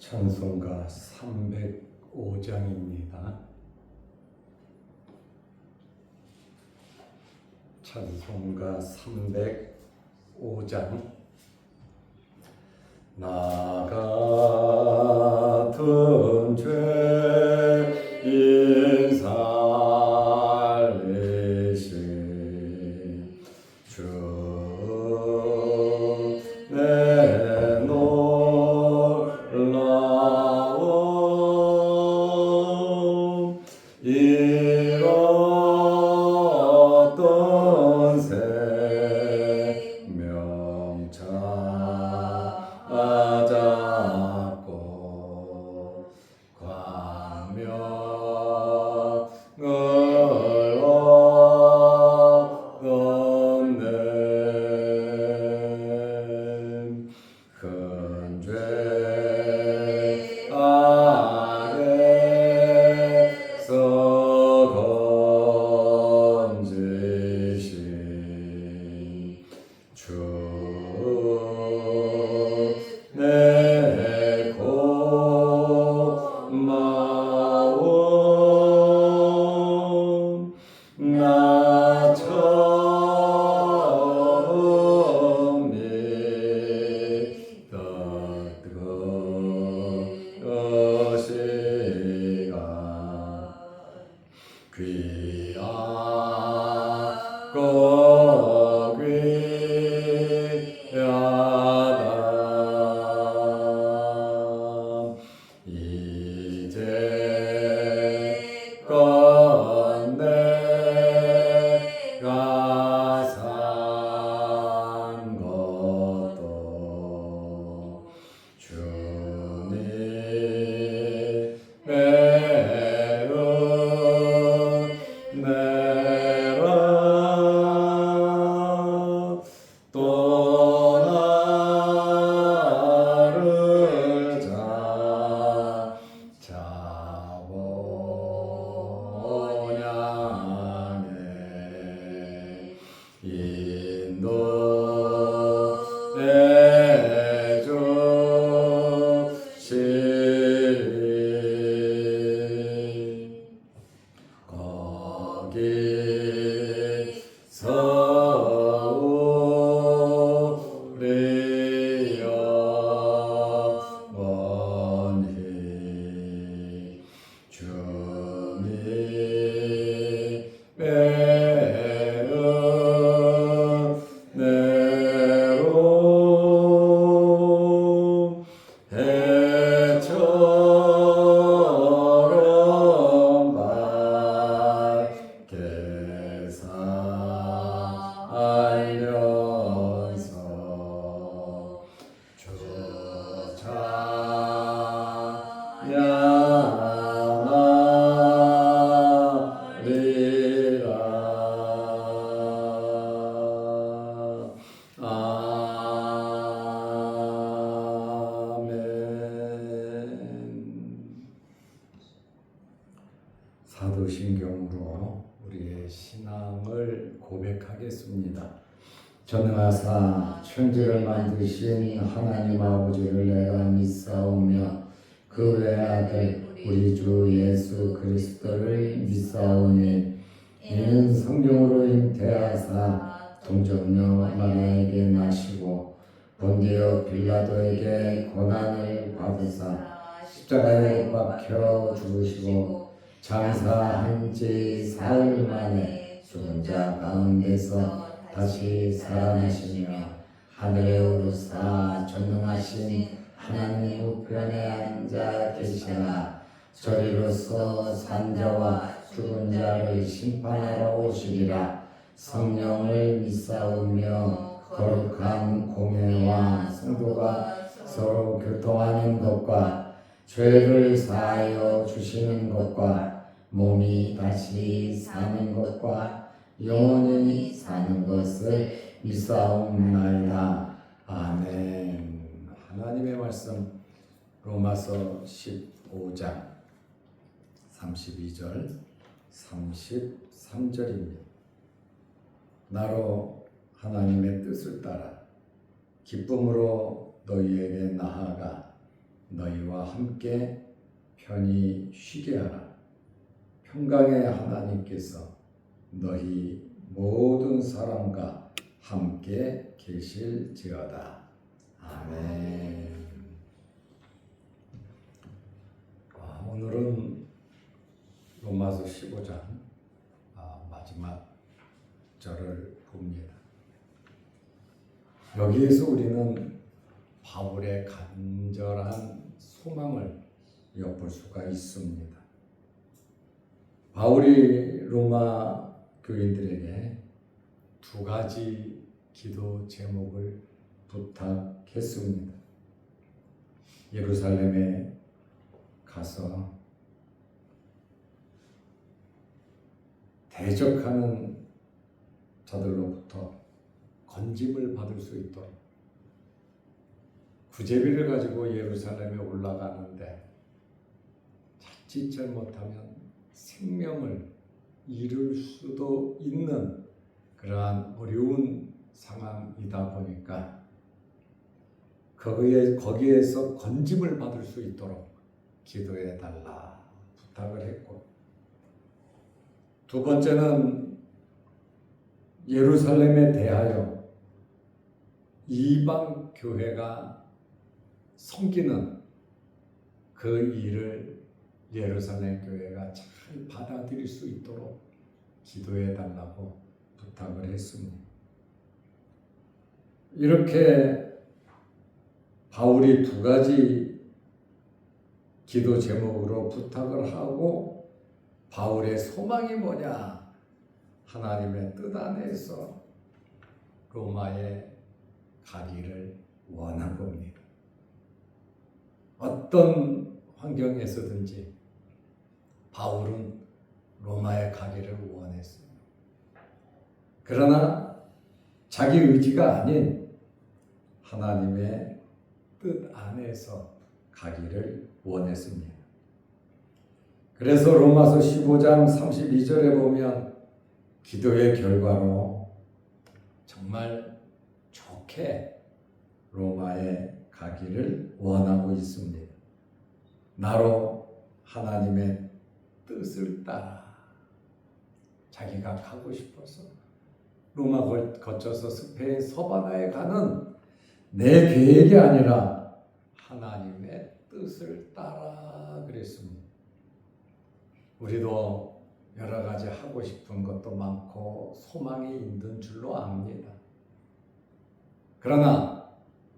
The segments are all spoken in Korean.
찬송가 305장입니다. 찬송가 305장. 나 같은 죄인 살리신 주 내 놀라운 잃었던 생명 찾았고 광명을 얻었네. 큰 죄 악에서 건지신 주 내 고마움 나 처음 믿었던 것이가 귀하고 귀하다. 이제껏 내가 산 것도 주님의 은혜라. 또 나를 찾아오냐 인도해 주시리. 거기서 우리 영원히 주님의 은혜로 해처럼 밝게 살면서 주 찬양하리라. 아멘. 사도신경으로 우리의 신앙을 고백하겠습니다. 전능하사 천지를 만드신 하나님 아버지를 내가 믿사오며 그 외아들 우리 주 예수 그리스도를 믿사오니 이는 성령으로 잉태하사 동정녀 마리아에게 나시고 본디오 빌라도에게 고난을 받으사 십자가에 못 박혀 죽으시고 장사한 지 사흘 만에 죽은 자 가운데서 다시 살아나시며 하늘에 오르사 전능하신 하나님 우편에 앉아 계시나 저리로서 산자와 죽은 자를 심판하러 오시리라. 성령을 믿사오며 거룩한 공회와 성도가 서로 교통하는 것과 죄를 사하여 주시는 것과 몸이 다시 사는 것과 영원히 사는 것을 믿사옵나이다. 아멘. 하나님의 말씀 로마서 15장 32절 33절입니다. 나로 하나님의 뜻을 따라 기쁨으로 너희에게 나아가 너희와 함께 편히 쉬게 하라. 평강의 하나님께서 너희 모든 사람과 함께 계실지어다. 아멘. 오늘은 로마서 15장 마지막 절을 봅니다. 여기에서 우리는 바울의 간절한 소망을 엿볼 수가 있습니다. 바울이 로마 교인들에게 두 가지 기도 제목을 부탁했습니다. 예루살렘에 가서 대적하는 자들로부터 건짐을 받을 수 있도록 구제비를 가지고 예루살렘에 올라가는데 자칫 잘못하면 생명을 잃을 수도 있는 그러한 어려운 상황이다 보니까 거기에서 건짐을 받을 수 있도록 기도해 달라 부탁을 했고, 두 번째는 예루살렘에 대하여 이방 교회가 섬기는 그 일을 예루살렘 교회가 잘 받아들일 수 있도록 기도해 달라고 부탁을 했습니다. 이렇게 바울이 두 가지 기도 제목으로 부탁을 하고, 바울의 소망이 뭐냐? 하나님의 뜻 안에서 로마에 가기를 원한 겁니다. 어떤 환경에서든지 바울은 로마에 가기를 원했어요. 그러나 자기 의지가 아닌 하나님의 뜻 안에서 가기를 원했습니다. 그래서 로마서 15장 32절에 보면 기도의 결과로 정말 좋게 로마에 가기를 원하고 있습니다. 나로 하나님의 뜻을 따라 자기가 가고 싶어서 로마 거쳐서 스페인 서바나에 가는 내 계획이 아니라 하나님의 뜻을 따라 그랬습니다. 우리도 여러 가지 하고 싶은 것도 많고 소망이 있는 줄로 압니다. 그러나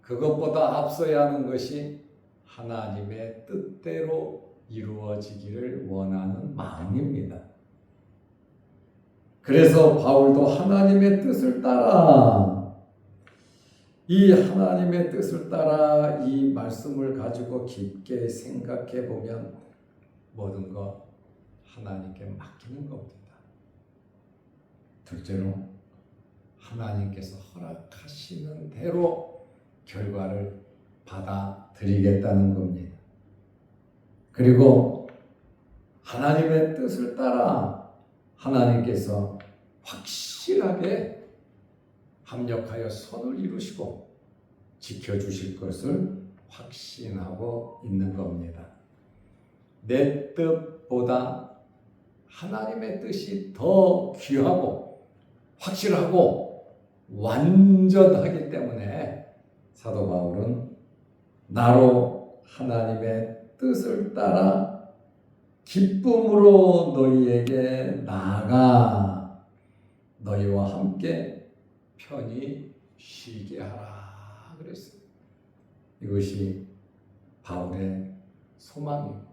그것보다 앞서야 하는 것이 하나님의 뜻대로 이루어지기를 원하는 마음입니다. 그래서 바울도 하나님의 뜻을 따라, 이 하나님의 뜻을 따라 이 말씀을 가지고 깊게 생각해 보면 모든 것 하나님께 맡기는 겁니다. 둘째로 하나님께서 허락하시는 대로 결과를 받아들이겠다는 겁니다. 그리고 하나님의 뜻을 따라 하나님께서 확실하게 합력하여 선을 이루시고 지켜주실 것을 확신하고 있는 겁니다. 내 뜻보다 하나님의 뜻이 더 귀하고 확실하고 완전하기 때문에 사도 바울은 나로 하나님의 뜻을 따라 기쁨으로 너희에게 나아가 너희와 함께 편히 쉬게 하라 그랬어요. 이것이 바울의 소망이에요.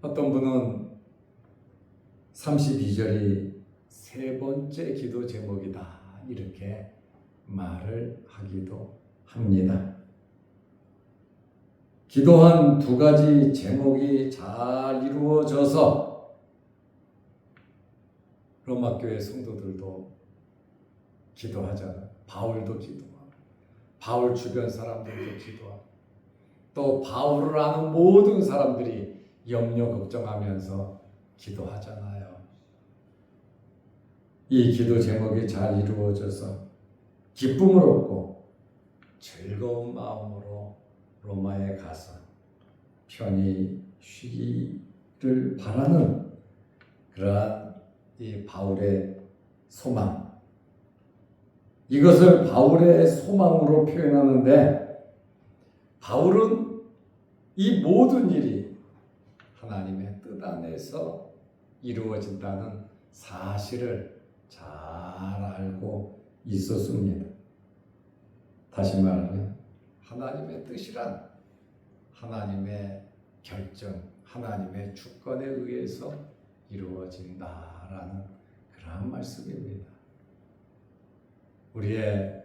어떤 분은 32절이 세 번째 기도 제목이다 이렇게 말을 하기도 합니다. 기도한 두 가지 제목이 잘 이루어져서 로마 교회 성도들도 기도하잖아요. 바울도 기도하고, 바울 주변 사람들도 기도하고, 또 바울을 아는 모든 사람들이 염려 걱정하면서 기도하잖아요. 이 기도 제목이 잘 이루어져서 기쁨을 얻고 즐거운 마음으로 로마에 가서 편히 쉬기를 바라는 그러한 이 바울의 소망, 이것을 바울의 소망으로 표현하는데, 바울은 이 모든 일이 하나님의 뜻 안에서 이루어진다는 사실을 잘 알고 있었습니다. 다시 말하면 하나님의 뜻이란 하나님의 결정, 하나님의 주권에 의해서 이루어진다라는 그러한 말씀입니다. 우리의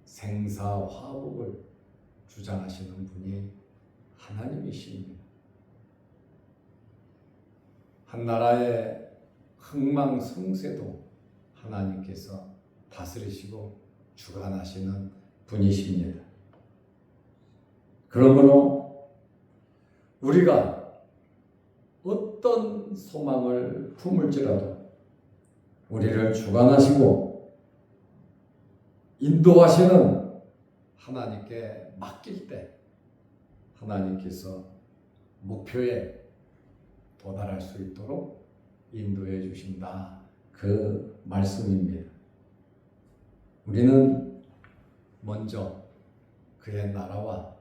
생사화복을 주장하시는 분이 하나님이십니다. 한 나라의 흥망성쇠도 하나님께서 다스리시고 주관하시는 분이십니다. 그러므로 우리가 어떤 소망을 품을지라도 우리를 주관하시고 인도하시는 하나님께 맡길 때 하나님께서 목표에 도달할 수 있도록 인도해 주신다, 그 말씀입니다. 우리는 먼저 그의 나라와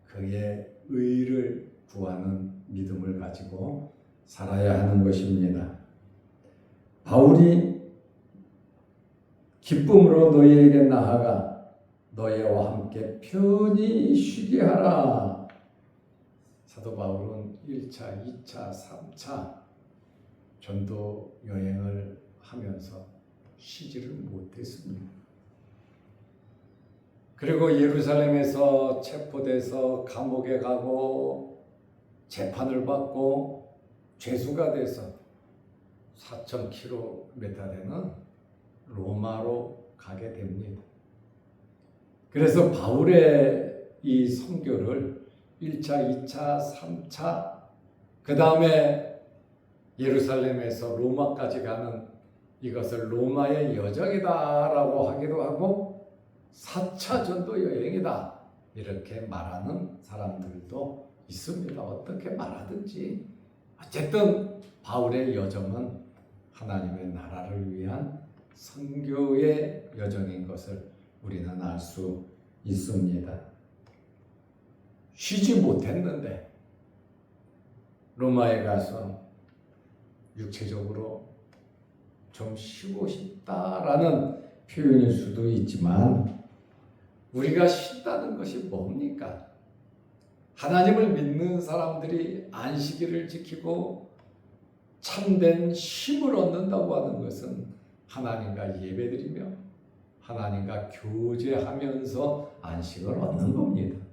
그의 의를 구하는 믿음을 가지고 살아야 하는 것입니다. 바울이 기쁨으로 너희에게 나아가 너희와 함께 편히 쉬게 하라. 사도 바울은 1차, 2차, 3차 전도 여행을 하면서 쉬지를 못했습니다. 그리고 예루살렘에서 체포돼서 감옥에 가고 재판을 받고 죄수가 돼서 4,000km 되는 로마로 가게 됩니다. 그래서 바울의 이 선교를 1차, 2차, 3차, 그 다음에 예루살렘에서 로마까지 가는 이것을 로마의 여정이다라고 하기도 하고 4차 전도 여행이다 이렇게 말하는 사람들도 있습니다. 어떻게 말하든지 어쨌든 바울의 여정은 하나님의 나라를 위한 선교의 여정인 것을 우리는 알 수 있습니다. 쉬지 못했는데 로마에 가서 육체적으로 좀 쉬고 싶다라는 표현일 수도 있지만, 우리가 쉰다는 것이 뭡니까? 하나님을 믿는 사람들이 안식일을 지키고 참된 쉼을 얻는다고 하는 것은 하나님과 예배드리며 하나님과 교제하면서 안식을 얻는 겁니다.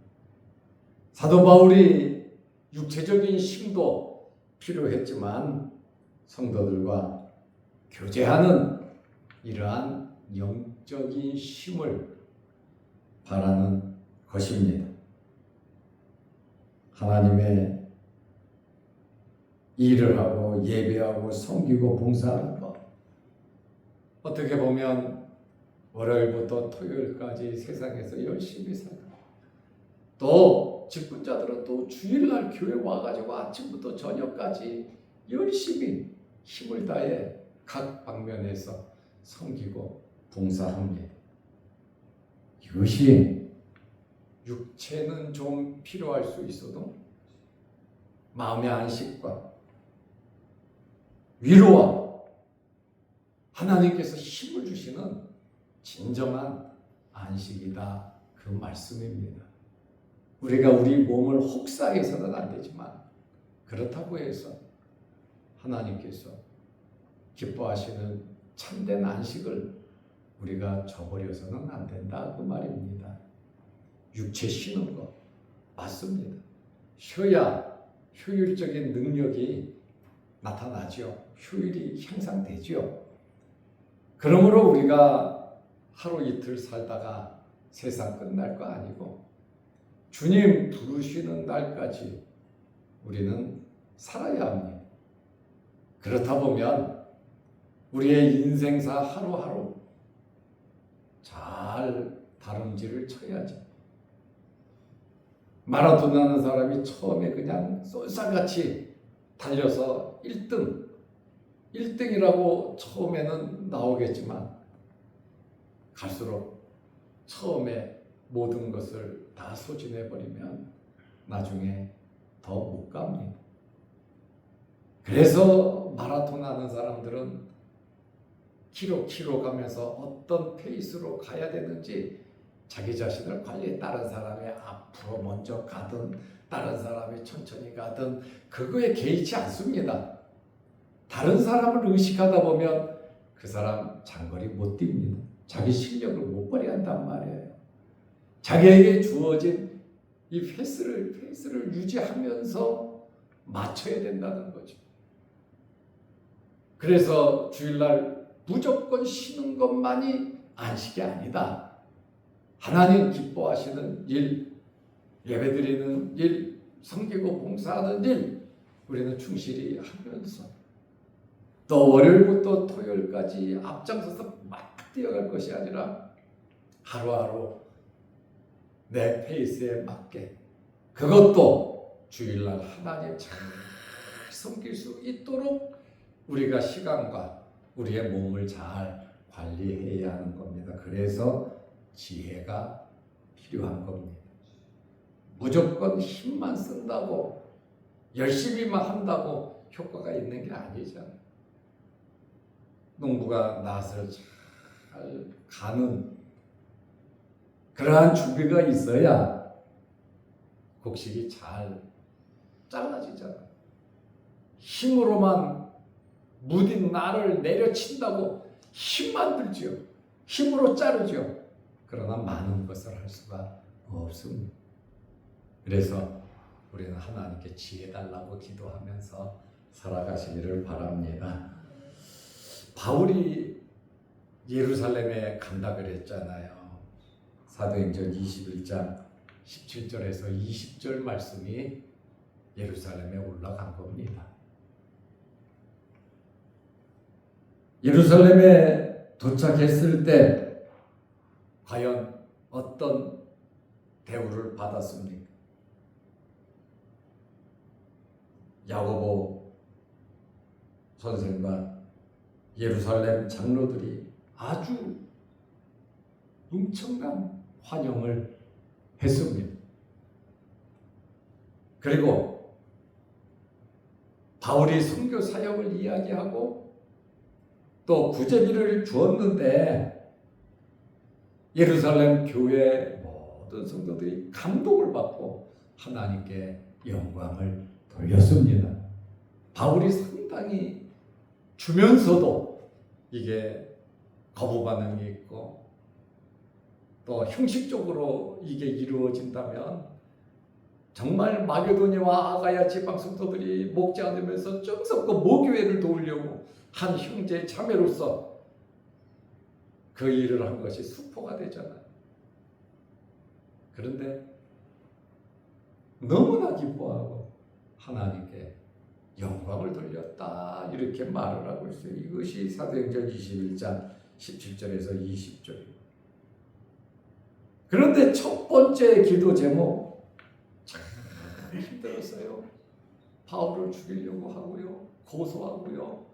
사도 바울이 육체적인 쉼도 필요했지만 성도들과 교제하는 이러한 영적인 쉼을 바라는 것입니다. 하나님의 일을 하고 예배하고 섬기고 봉사하는 것, 어떻게 보면 월요일부터 토요일까지 세상에서 열심히 살고, 또 직분자들은 또 주일날 교회 와가지고 아침부터 저녁까지 열심히 힘을 다해 각 방면에서 섬기고 봉사합니다. 이것이 육체는 좀 필요할 수 있어도 마음의 안식과 위로와 하나님께서 힘을 주시는 진정한 안식이다, 그 말씀입니다. 우리가 우리 몸을 혹사해서는 안 되지만 그렇다고 해서 하나님께서 기뻐하시는 참된 안식을 우리가 저버려서는 안 된다, 그 말입니다. 육체 쉬는 것 맞습니다. 쉬어야 효율적인 능력이 나타나죠. 효율이 향상되죠. 그러므로 우리가 하루 이틀 살다가 세상 끝날 거 아니고 주님 부르시는 날까지 우리는 살아야 합니다. 그렇다 보면 우리의 인생사 하루하루 잘 다름질을 쳐야지. 마라톤 하는 사람이 처음에 그냥 쏠살같이 달려서 1등이라고 처음에는 나오겠지만 갈수록 처음에 모든 것을 다 소진해버리면 나중에 더 못 갑니다. 그래서 마라톤 하는 사람들은 키로 가면서 어떤 페이스로 가야 되는지 자기 자신을 관리해. 다른 사람이 앞으로 먼저 가든 다른 사람이 천천히 가든 그거에 개의치 않습니다. 다른 사람을 의식하다 보면 그 사람 장거리 못 뜁니다. 자기 실력을 못 발휘한단 말이에요. 자기에게 주어진 이 페이스를 유지하면서 맞춰야 된다는 거죠. 그래서 주일날 무조건 쉬는 것만이 안식이 아니다. 하나님 기뻐하시는 일, 예배드리는 일, 섬기고 봉사하는 일 우리는 충실히 하면서 또 월요일부터 토요일까지 앞장서서 막 뛰어갈 것이 아니라 하루하루 내 페이스에 맞게 그것도 주일날 하나님 잘 섬길 수 있도록 우리가 시간과 우리의 몸을 잘 관리해야 하는 겁니다. 그래서 지혜가 필요한 겁니다. 무조건 힘만 쓴다고 열심히만 한다고 효과가 있는 게 아니잖아요. 농부가 낫을 잘 가는 그러한 준비가 있어야 곡식이 잘 잘라지잖아요. 힘으로만 무딘 나를 내려친다고 힘만 들지요. 힘으로 자르죠. 그러나 많은 것을 할 수가 없습니다. 그래서 우리는 하나님께 지혜 달라고 기도하면서 살아가시기를 바랍니다. 바울이 예루살렘에 간다 그랬잖아요. 사도행전 21장 17절에서 20절 말씀이 예루살렘에 올라간 겁니다. 예루살렘에 도착했을 때 과연 어떤 대우를 받았습니까? 야고보 선생과 예루살렘 장로들이 아주 엄청난 환영을 했습니다. 그리고 바울이 선교 사역을 이야기하고 또 구제비를 주었는데 예루살렘 교회 모든 성도들이 감동을 받고 하나님께 영광을 돌렸습니다. 바울이 상당히 주면서도 이게 거부 반응이 있고 또 형식적으로 이게 이루어진다면 정말 마게도니아와 아가야 지방 성도들이 먹지 않으면서 정성껏 모교회를 도우려고 한 형제 자매로서 그 일을 한 것이 수포가 되잖아요. 그런데 너무나 기뻐하고 하나님께 영광을 돌렸다 이렇게 말을 하고 있어요. 이것이 사도행전 21장 17절에서 20절입니다. 그런데 첫 번째 기도 제목 참 힘들었어요. 바울을 죽이려고 하고요. 고소하고요.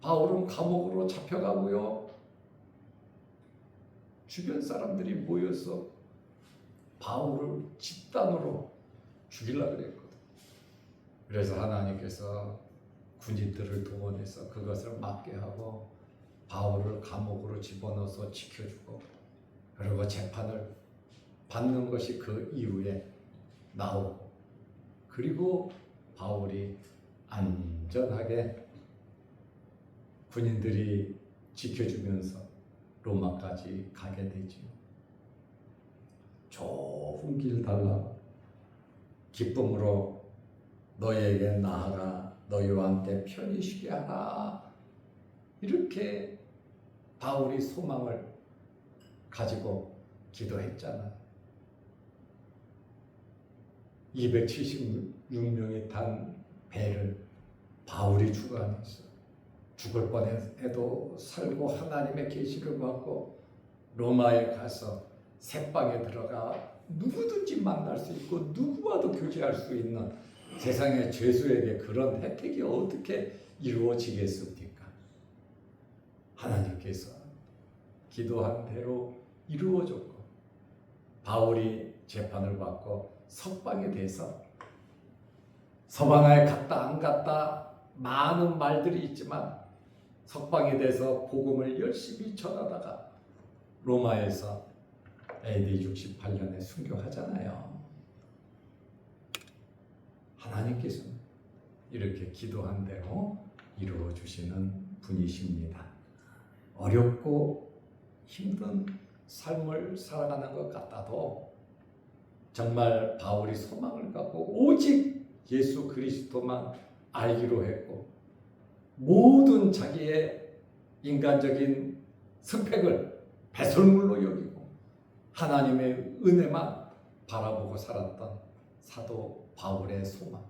바울은 감옥으로 잡혀가고요. 주변 사람들이 모여서 바울을 집단으로 죽이려고 그랬거든. 그래서 하나님께서 군인들을 동원해서 그것을 막게 하고 바울을 감옥으로 집어넣어서 지켜주고 그리고 재판을 받는 것이 그 이후에 나오고 그리고 바울이 안전하게 군인들이 지켜주면서 로마까지 가게 되죠. 좋은 길 달라고 기쁨으로 너희에게 나아가 너희와 함께 편히 쉬게 하라. 이렇게 바울이 소망을 가지고 기도했잖아요. 276명이 탄 배를 바울이 주관했어요. 죽을 뻔해도 살고 하나님의 계시를 받고 로마에 가서 새방에 들어가 누구든지 만날 수 있고 누구와도 교제할 수 있는 세상의 죄수에게 그런 혜택이 어떻게 이루어지겠습니까? 하나님께서 기도한 대로 이루어졌고 바울이 재판을 받고 석방이 돼서 서바나에 갔다 안 갔다 많은 말들이 있지만 석방이 돼서 복음을 열심히 전하다가 로마에서 AD 68년에 순교하잖아요. 하나님께서는 이렇게 기도한 대로 이루어 주시는 분이십니다. 어렵고 힘든 삶을 살아가는 것 같아도 정말 바울이 소망을 갖고 오직 예수 그리스도만 알기로 했고 모든 자기의 인간적인 스펙을 배설물로 여기고 하나님의 은혜만 바라보고 살았던 사도 바울의 소망.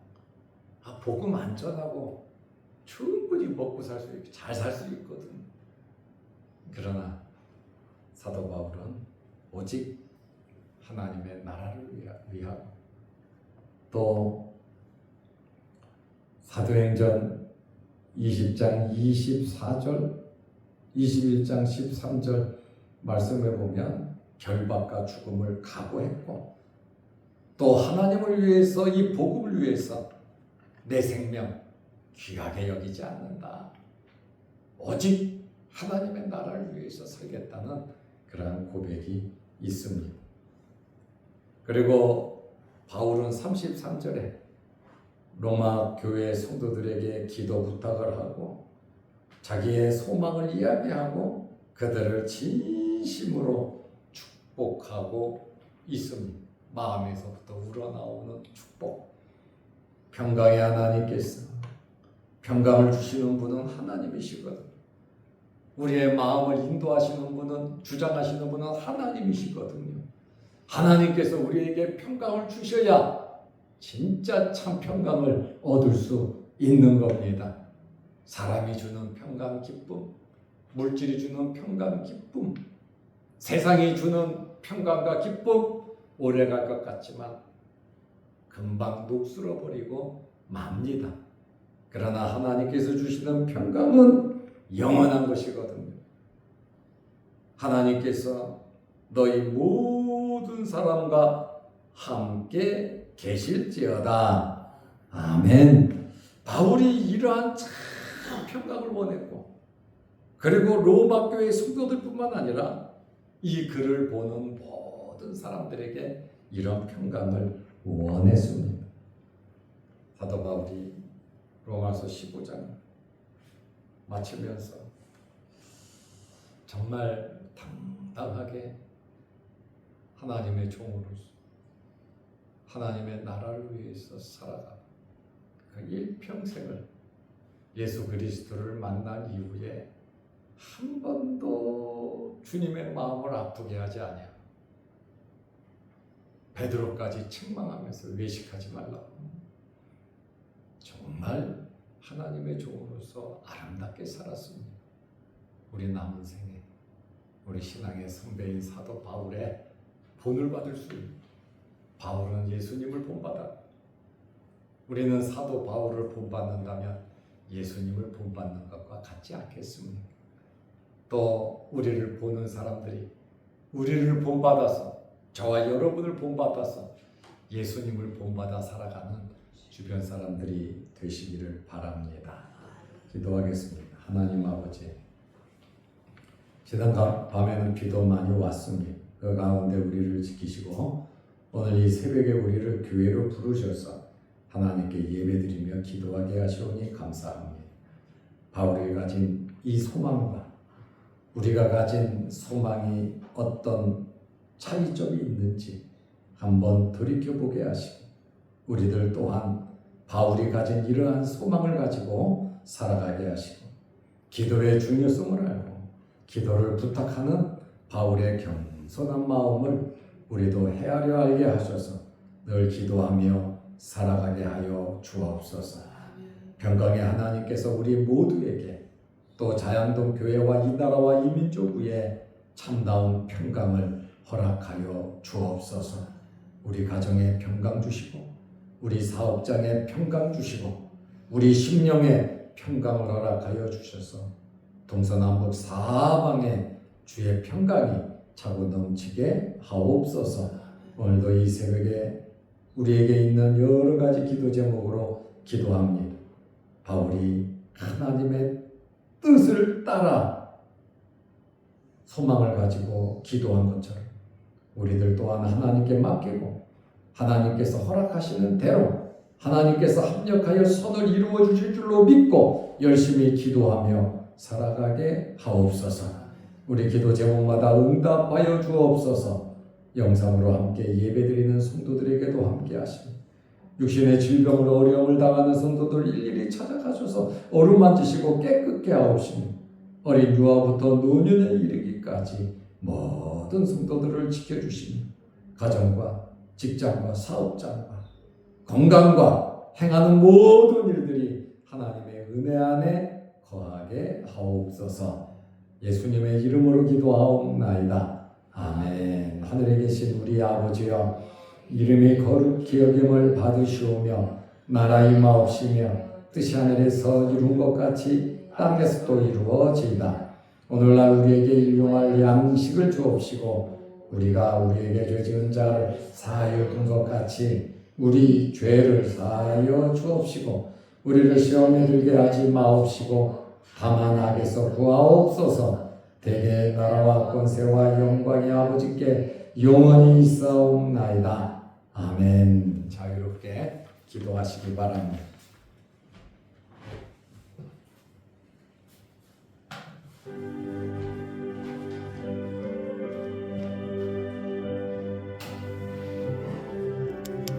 복음 안전하고 충분히 먹고 살 수 있고 잘 살 수 있거든. 그러나 사도 바울은 오직 하나님의 나라를 위하고 또 사도행전 20장 24절 21장 13절 말씀에 보면 결박과 죽음을 각오했고 또 하나님을 위해서 이 복음을 위해서 내 생명 귀하게 여기지 않는다. 오직 하나님의 나라를 위해서 살겠다는 그러한 고백이 있습니다. 그리고 바울은 33절에 로마 교회 성도들에게 기도 부탁을 하고 자기의 소망을 이야기하고 그들을 진심으로 축복하고 있습니다. 마음에서부터 우러나오는 축복. 평강의 하나님께서 평강을 주시는 분은 하나님이시거든요. 우리의 마음을 인도하시는 분은 주장하시는 분은 하나님이시거든요. 하나님께서 우리에게 평강을 주셔야 진짜 참 평강을 얻을 수 있는 겁니다. 사람이 주는 평강 기쁨, 물질이 주는 평강 기쁨, 세상이 주는 평강과 기쁨 오래갈 것 같지만 금방 녹슬어 버리고 맙니다. 그러나 하나님께서 주시는 평강은 영원한 것이거든요. 하나님께서 너희 모든 사람과 함께 계실지어다. 아멘. 바울이 이러한 참 평강을 원했고 그리고 로마 교회 성도들뿐만 아니라 이 글을 보는 모든 사람들에게 이런 평강을 원했습니다. 사도 바울이 로마서 15장 마치면서 정말 당당하게 하나님의 종으로서 하나님의 나라를 위해서 살아가 그 일평생을 예수 그리스도를 만난 이후에 한 번도 주님의 마음을 아프게 하지 아니하고 베드로까지 책망하면서 외식하지 말라고 정말 하나님의 종으로서 아름답게 살았습니다. 우리 남은 생에 우리 신앙의 선배인 사도 바울의 본을 받을 수 있는 바울은 예수님을 본받아 우리는 사도 바울을 본받는다면 예수님을 본받는 것과 같지 않겠습니까? 또 우리를 보는 사람들이 우리를 본받아서 저와 여러분을 본받아서 예수님을 본받아 살아가는 주변 사람들이 되시기를 바랍니다. 기도하겠습니다. 하나님 아버지, 지난 밤에는 비도 많이 왔습니다. 그 가운데 우리를 지키시고 오늘 이 새벽에 우리를 교회로 부르셔서 하나님께 예배드리며 기도하게 하시오니 감사합니다. 바울이 가진 이 소망과 우리가 가진 소망이 어떤 차이점이 있는지 한번 돌이켜보게 하시고 우리들 또한 바울이 가진 이러한 소망을 가지고 살아가게 하시고 기도의 중요성을 알고 기도를 부탁하는 바울의 겸손한 마음을 우리도 헤아려 알게 하셔서 늘 기도하며 살아가게 하여 주옵소서. 평강의 하나님께서 우리 모두에게 또 자양동 교회와 이 나라와 이 민족 위에 참다운 평강을 허락하여 주옵소서. 우리 가정에 평강 주시고 우리 사업장에 평강 주시고 우리 심령에 평강을 허락하여 주셔서 동서남북 사방에 주의 평강이 차고 넘치게 하옵소서. 오늘도 이 새벽에 우리에게 있는 여러 가지 기도 제목으로 기도합니다. 바울이 하나님의 뜻을 따라 소망을 가지고 기도한 것처럼 우리들 또한 하나님께 맡기고 하나님께서 허락하시는 대로 하나님께서 합력하여 선을 이루어 주실 줄로 믿고 열심히 기도하며 살아가게 하옵소서. 우리 기도 제목마다 응답하여 주옵소서. 영상으로 함께 예배드리는 성도들에게도 함께 하시고 육신의 질병으로 어려움을 당하는 성도들 일일이 찾아가셔서 어루만지시고 깨끗게 하옵시며 어린 유아부터 노년에 이르기까지 모든 성도들을 지켜주시며 가정과 직장과 사업장과 건강과 행하는 모든 일들이 하나님의 은혜 안에 거하게 하옵소서. 예수님의 이름으로 기도하옵나이다. 아멘. 하늘에 계신 우리 아버지여, 이름이 거룩히 여김을 받으시오며 나라 임하옵시며 뜻이 하늘에서 이룬 것 같이 땅에서도 이루어지이다. 오늘날 우리에게 일용할 양식을 주옵시고 우리가 우리에게 죄 지은 자를 사하여 준 것 같이 우리 죄를 사하여 주옵시고 우리를 시험에 들게 하지 마옵시고 다만 악에서 구하옵소서. 대개 나라와 권세와 영광이 아버지께 영원히 있사옵나이다. 아멘. 자유롭게 기도하시기 바랍니다.